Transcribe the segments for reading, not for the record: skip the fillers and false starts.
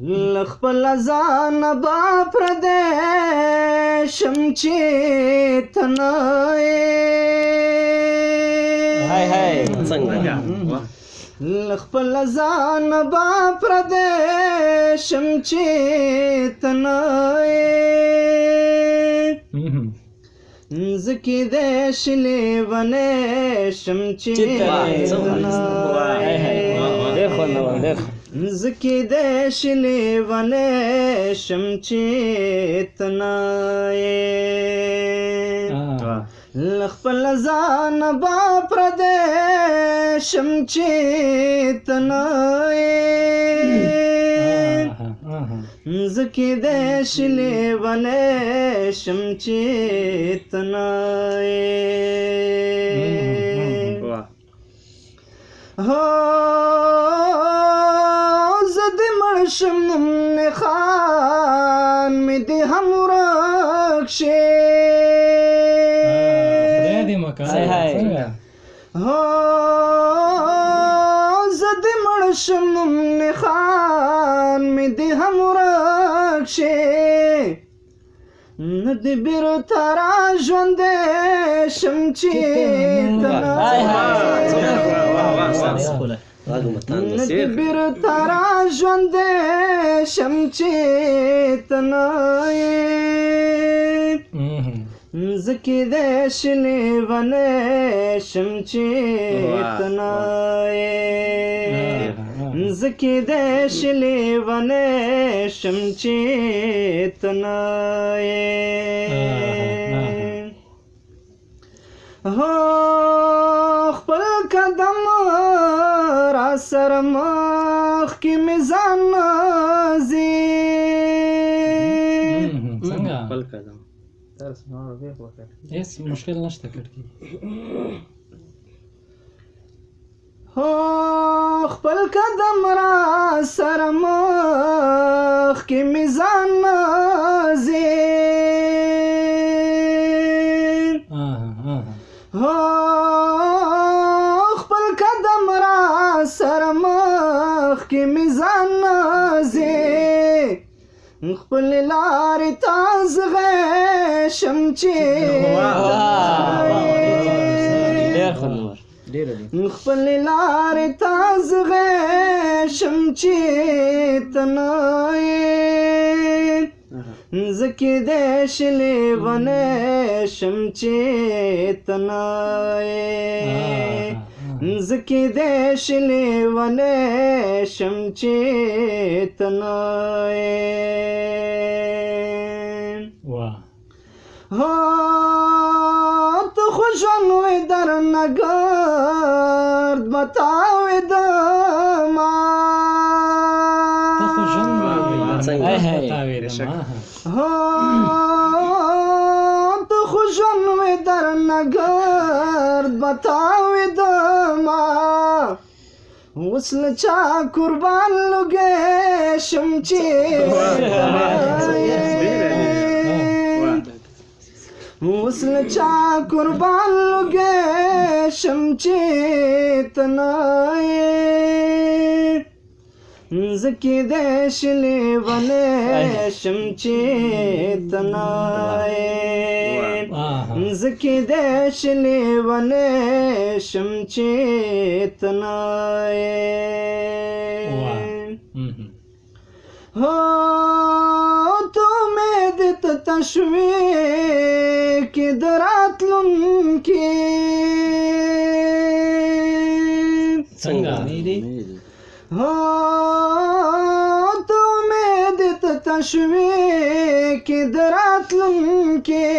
لخپل ځان با پردې شم چې تنه هاي هاي څنګه لخپل ځان با پردې شم چې تنه زکی دې شلې ونه شم چې ډېر خوندور ډېر زکی دې شلې ونه شم چې تنه لخپل ځان با پردې شم چې تنه زکی دې شلې ونه شم چې تنه هو زدې مړ شم نه خان مې دې هم ورک شي هو زدې مړ شم نه خان مې دې هم ورک شي نه دې بیرته را ژوندی شم چې نه دې بیرته را ژوندی شم چې تنه زکی دې شلې ونه شم چې تنه زکی دې شلې ونه شم چې تنه هو خپل قدم را سره مخکې مې ځان ځي خپل قدم هیڅ مشکل نشته کړی هو خپل قدم را سره مخکې مې ځان ځي هو خپل قدم را سره مخکې مې ځان ځي خپل لارې ته زغشم چې خپل لارې ته زغشم چې تنه زکی دې شلې ونه شم چې تنه زکی دې شلې ونه شم چې تنه هو تو خوشن وی در نگرد بتاوی دما هو تو خوشن وی در نگرد بتاوی دما وصل چا قربان لگے شم چې وصل چا قربان لگے شم چې تنه زکی دې شلې ونه شم چې تنه زکی دې شلې ونه شم چې تنه هو تو امید ته تشویق د راتلونکي څنګه هو تو امید ته تشویق د راتلونکي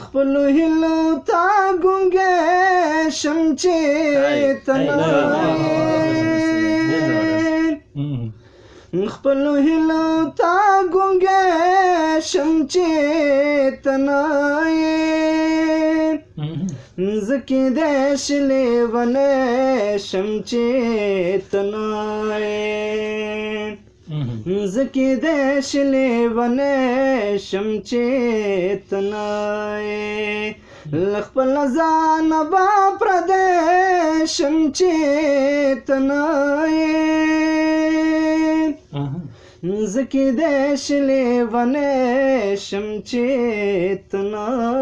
خپل هیلو تا ګونګې شم چې تنه خپل هیلو تا ګونګې شم چې تنه زکی دې شلې ونه شم چې تنه زکی دې شلې ونه شم چې تنه لخپل ځان با پردې شم چې تنه زکی دیش لیوانه شم چیتنا